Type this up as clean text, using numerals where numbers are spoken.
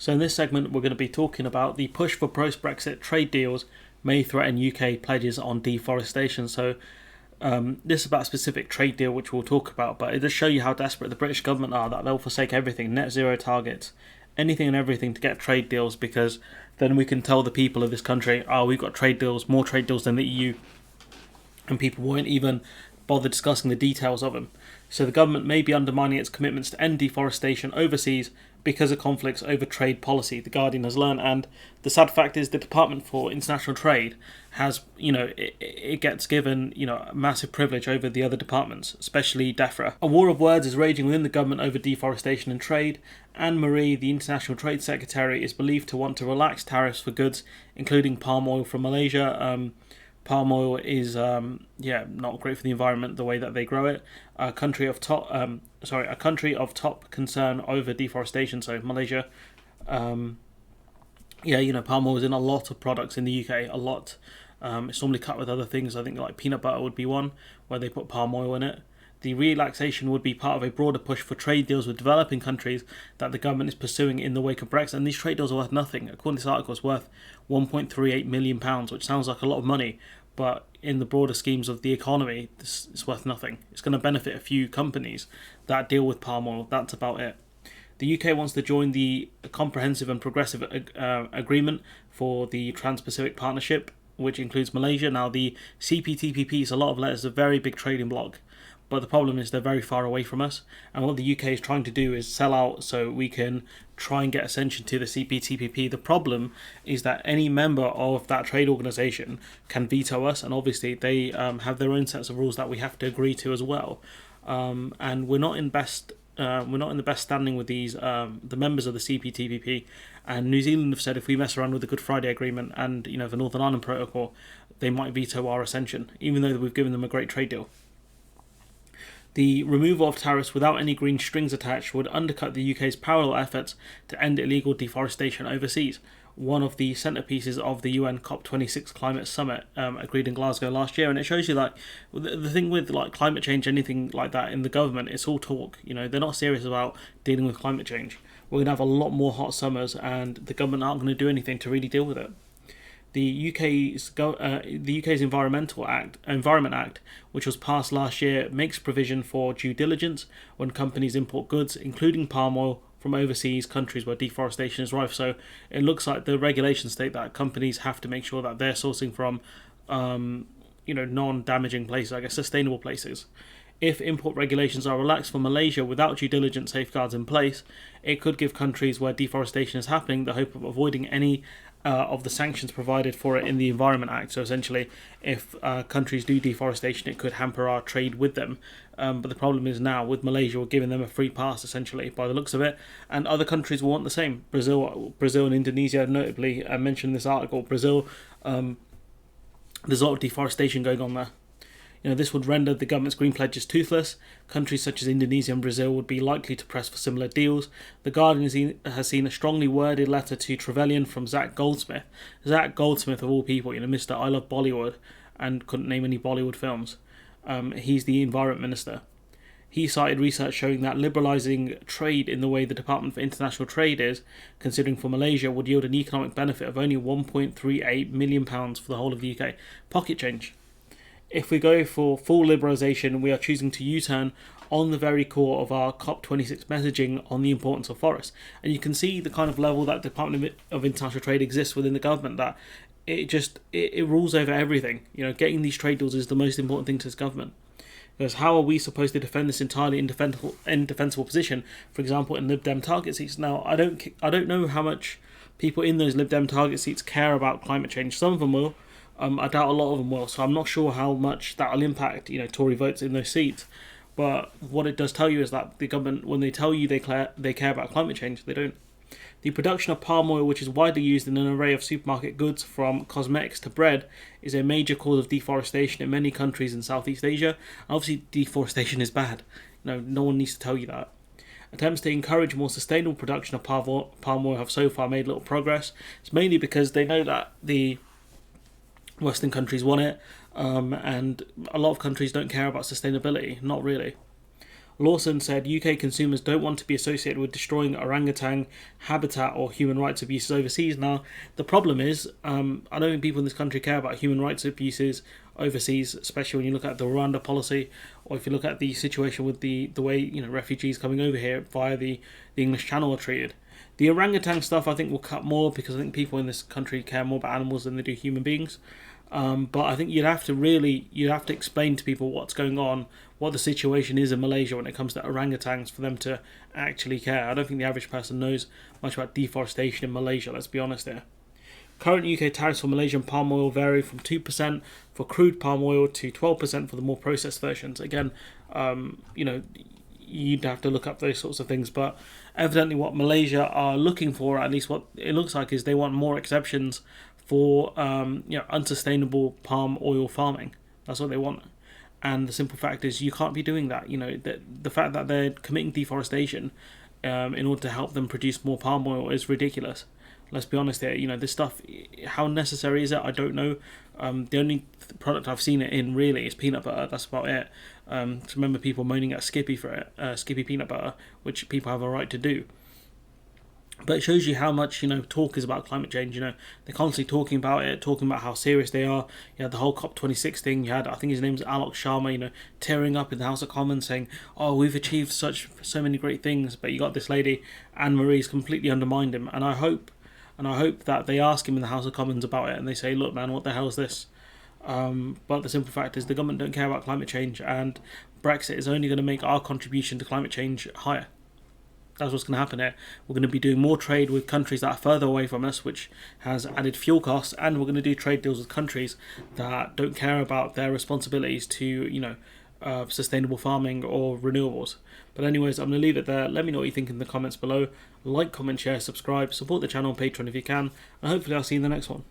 So in this segment, we're going to be talking about the push for post-Brexit trade deals may threaten UK pledges on deforestation. So this is about a specific trade deal which we'll talk about, but it does show you how desperate the British government are, that they'll forsake everything, net zero targets, anything and everything to get trade deals, because then we can tell the people of this country, oh, we've got trade deals, more trade deals than the EU, and people won't even bother discussing the details of them. So the government may be undermining its commitments to end deforestation overseas because of conflicts over trade policy, The Guardian has learned. And the sad fact is the Department for International Trade has, it gets given, a massive privilege over the other departments, especially DEFRA. A war of words is raging within the government over deforestation and trade. Anne Marie, the International Trade Secretary, is believed to want to relax tariffs for goods, including palm oil from Malaysia. Palm oil is not great for the environment the way that they grow it. A country of top concern over deforestation. So Malaysia, palm oil is in a lot of products in the UK. A lot. It's normally cut with other things. I think like peanut butter would be one where they put palm oil in it. The relaxation would be part of a broader push for trade deals with developing countries that the government is pursuing in the wake of Brexit. And these trade deals are worth nothing. According to this article, it's worth £1.38 million, which sounds like a lot of money, but in the broader schemes of the economy, this is worth nothing. It's going to benefit a few companies that deal with palm oil. That's about it. The UK wants to join the Comprehensive and Progressive Agreement for the Trans-Pacific Partnership, which includes Malaysia. Now, the CPTPP is a lot of letters, a very big trading bloc. But the problem is they're very far away from us. And what the UK is trying to do is sell out so we can try and get ascension to the CPTPP. The problem is that any member of that trade organisation can veto us. And obviously they have their own sets of rules that we have to agree to as well. And we're not in the best standing with these the members of the CPTPP. And New Zealand have said if we mess around with the Good Friday Agreement and the Northern Ireland Protocol, they might veto our ascension, even though we've given them a great trade deal. The removal of tariffs without any green strings attached would undercut the UK's parallel efforts to end illegal deforestation overseas, one of the centerpieces of the UN COP26 climate summit agreed in Glasgow last year. And it shows you like the thing with like climate change, anything like that in the government, it's all talk. They're not serious about dealing with climate change. We're going to have a lot more hot summers and the government aren't going to do anything to really deal with it. The UK's Environment Act, which was passed last year, makes provision for due diligence when companies import goods, including palm oil, from overseas countries where deforestation is rife. So it looks like the regulations state that companies have to make sure that they're sourcing from, non-damaging places, I guess sustainable places. If import regulations are relaxed for Malaysia without due diligence safeguards in place, it could give countries where deforestation is happening the hope of avoiding any of the sanctions provided for it in the Environment Act. So essentially, if countries do deforestation, it could hamper our trade with them. But the problem is now with Malaysia, we're giving them a free pass essentially by the looks of it, and other countries will want the same. Brazil and Indonesia, notably, mentioned in this article. Brazil, there's a lot of deforestation going on there. This would render the government's green pledges toothless. Countries such as Indonesia and Brazil would be likely to press for similar deals. The Guardian has seen a strongly worded letter to Trevelyan from Zach Goldsmith. Zach Goldsmith, of all people, Mr. I love Bollywood, and couldn't name any Bollywood films. He's the Environment Minister. He cited research showing that liberalising trade in the way the Department for International Trade is considering for Malaysia would yield an economic benefit of only £1.38 million for the whole of the UK. Pocket change. If we go for full liberalisation, we are choosing to U-turn on the very core of our COP26 messaging on the importance of forests. And you can see the kind of level that Department of International Trade exists within the government, that it rules over everything. Getting these trade deals is the most important thing to this government. Because how are we supposed to defend this entirely indefensible position, for example, in Lib Dem target seats? Now, I don't know how much people in those Lib Dem target seats care about climate change. Some of them will. I doubt a lot of them will, so I'm not sure how much that will impact, Tory votes in those seats. But what it does tell you is that the government, when they tell you they care about climate change, they don't. The production of palm oil, which is widely used in an array of supermarket goods from cosmetics to bread, is a major cause of deforestation in many countries in Southeast Asia. And obviously, deforestation is bad. No one needs to tell you that. Attempts to encourage more sustainable production of palm oil have so far made little progress. It's mainly because they know that the Western countries want it, and a lot of countries don't care about sustainability, not really. Lawson said UK consumers don't want to be associated with destroying orangutan habitat or human rights abuses overseas. Now, the problem is, I don't think people in this country care about human rights abuses overseas, especially when you look at the Rwanda policy, or if you look at the situation with the way refugees coming over here via the English Channel are treated. The orangutan stuff I think will cut more, because I think people in this country care more about animals than they do human beings. But I think you'd have to explain to people what's going on, what the situation is in Malaysia when it comes to orangutans, for them to actually care. I don't think the average person knows much about deforestation in Malaysia, let's be honest here. Current UK tariffs for Malaysian palm oil vary from 2% for crude palm oil to 12% for the more processed versions. Again, you'd have to look up those sorts of things, but evidently what Malaysia are looking for, at least what it looks like, is they want more exceptions for unsustainable palm oil farming. That's what they want. And the simple fact is you can't be doing that. The fact that they're committing deforestation in order to help them produce more palm oil is ridiculous. Let's be honest here. This stuff, how necessary is it? I don't know. The only product I've seen it in really is peanut butter. That's about it. To remember people moaning at Skippy for it, Skippy peanut butter, which people have a right to do. But it shows you how much talk is about climate change. They're constantly talking about it, talking about how serious they are. You had the whole COP26 thing. You had, I think his name's Alok Sharma, tearing up in the House of Commons saying, "Oh, we've achieved so many great things." But you got this lady, Anne Marie's completely undermined him. And I hope that they ask him in the House of Commons about it, and they say, "Look, man, what the hell is this?" But the simple fact is the government don't care about climate change, and Brexit is only going to make our contribution to climate change higher. That's what's going to happen here. We're going to be doing more trade with countries that are further away from us, which has added fuel costs, and we're going to do trade deals with countries that don't care about their responsibilities to, sustainable farming or renewables. But anyways, I'm going to leave it there. Let me know what you think in the comments below. Like, comment, share, subscribe, support the channel on Patreon if you can, and hopefully I'll see you in the next one.